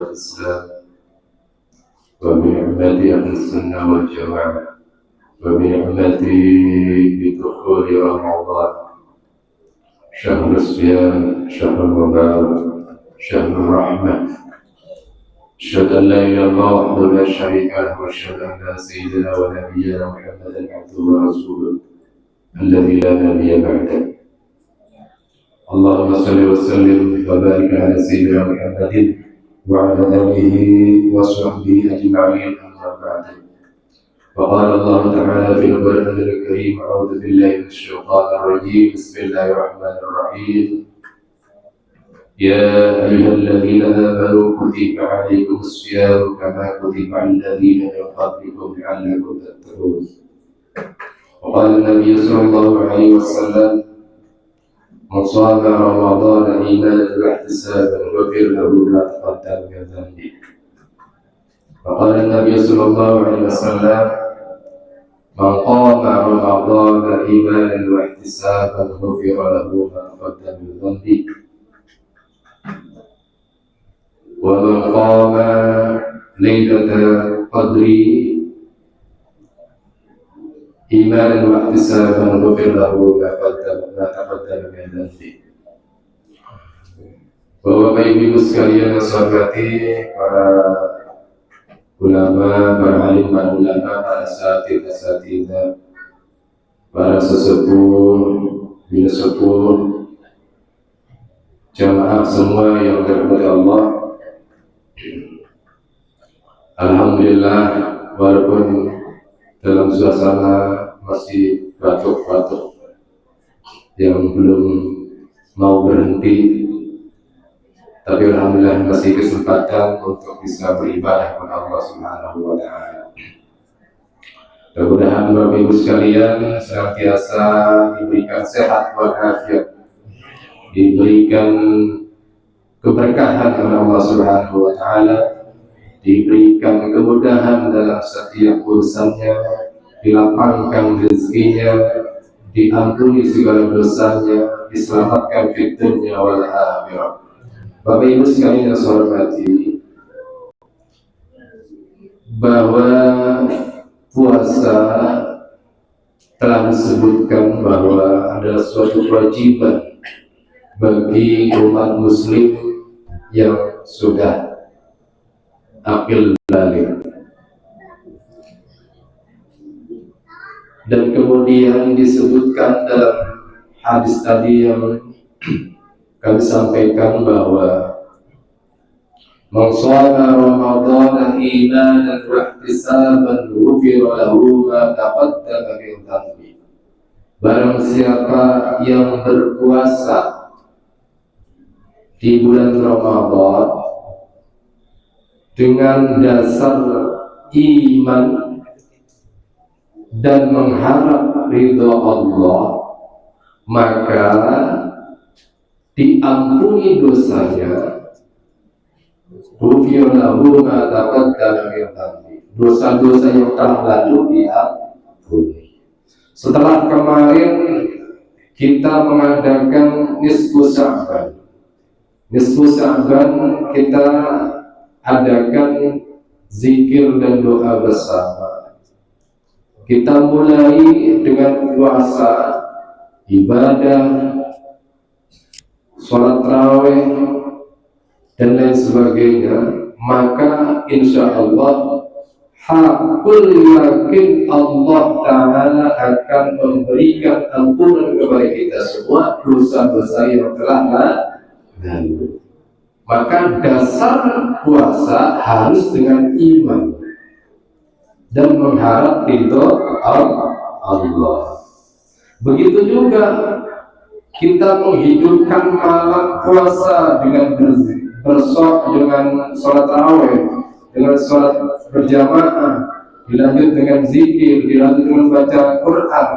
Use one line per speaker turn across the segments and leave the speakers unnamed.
الإسلام وبنعمة أهل السنة والجماعة وبنعمة بدخول رمضان شهر الصيام شهر المبارك شهر الرحمة. أشهد أن لا إله إلا الله وحده لا شريك له وأشهد أن سيدنا ونبينا محمدا عبده ورسوله الذي لا نبي بعده. اللهم صل وسلم وبارك على سيدنا محمد وعلى آله وصحبه أجمعين. أما بعد، وقال الله تعالى في القرآن الكريم: أعوذ بالله من الشيطان الرجيم. بسم الله الرحمن الرحيم. يا أيها الذين آمنوا كتب عليكم الصيام كما كتب على الذين من قبلكم لعلكم تتقون. وقال النبي صلى الله عليه وسلم: من صام رمضان إيمانا واحتسابا غفر له ما تقدم من ذنبه. وقال النبي صلى الله عليه وسلم: من قام رمضان إيمانا واحتسابا غفر له ما تقدم من ذنبه. ومن قام ليلة القدر إيمانا واحتسابا غفر له ما تقدم من ذنبه. Bapak Ibu sekalian yang saya hormati, para ulama, para alim, para ulama, para asatidz, para sesepuh, bina sepuh, jamaah semua yang dirahmati Allah. Alhamdulillah, walaupun dalam suasana masih batuk-batuk yang belum mau berhenti, tapi alhamdulillah masih kesempatan untuk bisa beribadah kepada Allah Subhanahu wa taala. Mudah-mudahan Bapak Ibu sekalian senantiasa diberikan sehat walafiat, diberikan keberkahan oleh Allah Subhanahu wa taala, diberikan kemudahan dalam setiap urusannya, dilapangkan rezekinya, diampuni segala dosanya, diselamatkan di dunia wal akhirah. Bapak Ibu sekalian yang saya hormati, bahwa puasa telah disebutkan bahwa adalah suatu kewajiban bagi umat muslim yang sudah akil balik. Dan kemudian disebutkan dalam hadis tadi yang kami sampaikan bahwa man shoma ramadhana imanan wa ihtisaban ghufira lahu ma taqaddama min dhanbi. Barang siapa yang berpuasa di bulan Ramadan dengan dasar iman dan mengharap ridha Allah, maka diampuni dosanya. Ghufira lahu ma taqaddama min dhanbi. Dosa-dosa yang telah lalu diampuni. Setelah kemarin kita mengadakan nisfu Sya'ban. Nisfu Sya'ban kita adakan zikir dan doa bersama. Kita mulai dengan puasa, ibadah, sholat tarawih dan lain sebagainya. Maka insya Allah hakul yakin Allah Ta'ala akan memberikan ampunan kepada kita semua dosa-dosa yang telah lalu. Maka dasar puasa harus dengan iman dan mengharap ridho Allah. Begitu juga kita menghidupkan malam puasa dengan dengan sholat tarawih, dengan sholat berjamaah, dilanjut dengan zikir, dilanjut dengan baca Quran,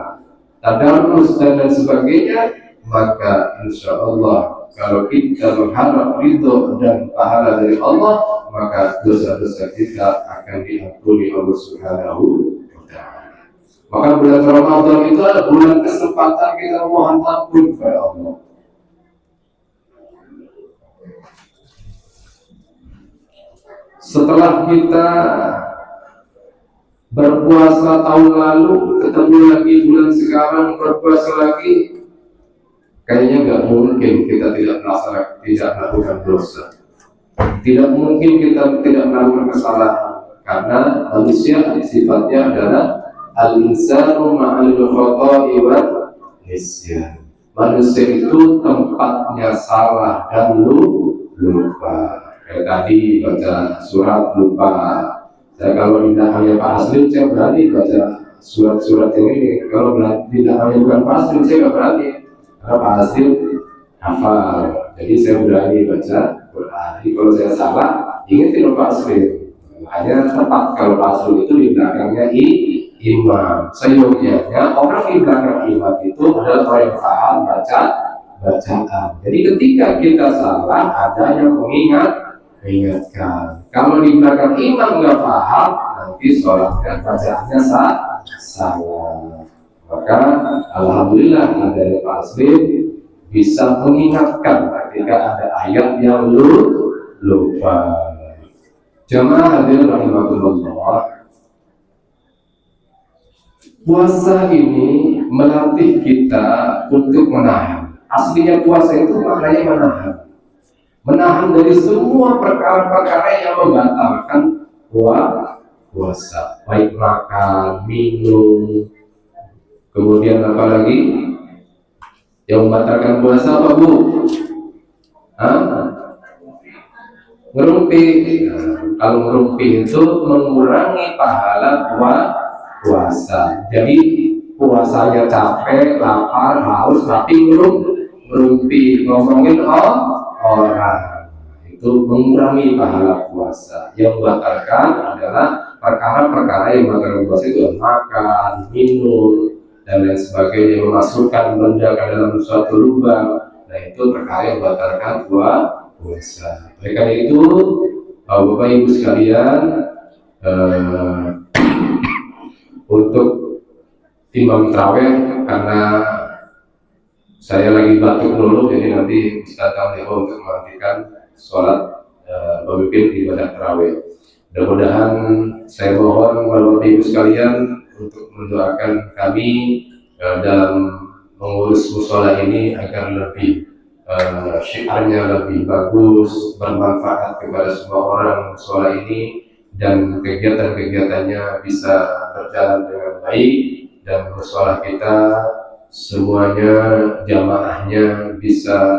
tadarus dan lain sebagainya. Maka insya Allah kalau kita mengharap ridho dan pahala dari Allah, maka dosa-dosa kita akan diampuni Allah Subhanahu wa ta'ala. Maka bulan Ramadan itu adalah bulan kesempatan kita mohon ampun kepada Allah. Setelah kita berpuasa tahun lalu, ketemu lagi bulan sekarang berpuasa lagi, kayaknya nggak mungkin kita tidak melakukan dosa. Tidak mungkin kita tidak melakukan kesalahan, karena manusia sifatnya adalah al-insanu ma'al khata'i wal nisyan. Manusia itu tempatnya salah dan lupa. Kayak tadi baca surat lupa. Saya kalau di belakangnya Pak Aslim, saya berani baca surat-surat ini. Kalau di belakangnya bukan Pak Aslim, saya nggak berani. Karena Pak Aslim hafal, jadi saya berani baca Quran. Jadi kalau saya salah, ingetin Pak Aslim. Hanya tepat kalau Pak Aslim itu di belakangnya imam. Seyogianya orang di belakang imam itu adalah orang yang paham bacaan. Jadi ketika kita salah, ada yang mengingatkan. Kalau di belakang imam nggak paham, nanti sholatnya bacaannya salah. Maka alhamdulillah ada Pak Aslim bisa mengingatkan ketika ada ayat yang lupa. Jemaah hadirin rahimakumullah, puasa ini melatih kita untuk menahan. Aslinya puasa itu maknanya menahan dari semua perkara-perkara yang membatalkan puasa, baik makan, minum, kemudian apa lagi yang membatalkan puasa, apa Bu? Ngerumpi. Kalau ngerumpi itu mengurangi pahala puasa. Jadi puasanya capek, lapar, haus, tapi ngerumpi, ngomongin orang, itu mengurangi pahala puasa. Yang membatalkan adalah perkara-perkara yang membatalkan puasa itu makan, minum, dan lain sebagainya, memasukkan benda ke dalam suatu lubang. Nah, itu perkara yang membatalkan puasa. Oleh karena itu, Bapak Ibu sekalian, untuk timbang terawih, karena saya lagi batuk dulu, jadi nanti Ustaz Al-Dewa untuk melanjutkan sholat memimpin ibadah terawih. Mudah-mudahan saya mohon Bapak Ibu sekalian untuk mendoakan kami dalam mengurus musola ini agar lebih syiarnya lebih bagus, bermanfaat kepada semua orang musola ini, dan kegiatan-kegiatannya bisa berjalan dengan baik, dan musola kita semuanya, jamaahnya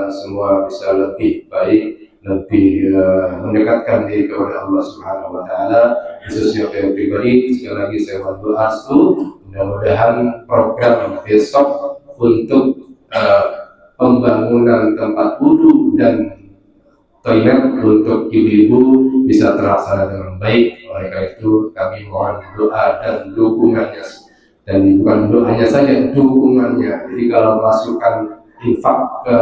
semua bisa lebih baik, lebih mendekatkan diri kepada Allah Subhanahu wa taala. Khususnya saya pribadi, sekali lagi saya berdoa mudah-mudahan program besok untuk pembangunan tempat wudhu dan toilet untuk ibu-ibu bisa terlaksana dengan baik. Oleh karena itu kami mohon doa dan dukungannya, dan bukan doanya saja, dukungannya. Jadi kalau masukkan infak ke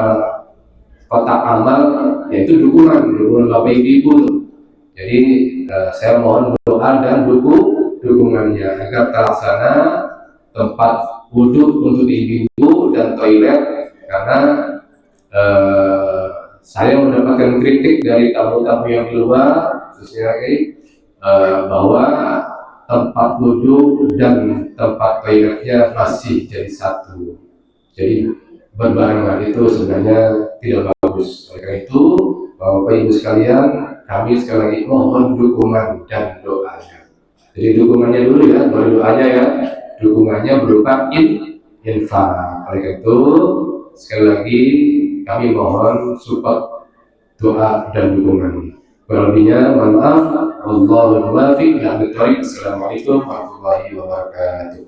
kotak amal, yaitu dukungan Bapak Ibu. Jadi saya mohon doa dan dukungannya agar terlaksana tempat wudhu untuk ibu-ibu dan toilet. Karena saya mendapatkan kritik dari tamu-tamu yang di luar, khususnya bahwa tempat wudhu dan tempat toiletnya masih jadi satu. Jadi berbarengan itu sebenarnya tidak bagus. Oleh karena itu, Bapak Ibu sekalian, kami sekali lagi mohon dukungan dan doanya. Jadi dukungannya dulu ya, baru doanya ya. Dukungannya berupa infak. Oleh karena itu, sekali lagi kami mohon support doa dan dukungan. Berlebihnya mohon maaf. Wallahul muwaffiq ila aqwamit thoriq. Assalamualaikum warahmatullahi wabarakatuh.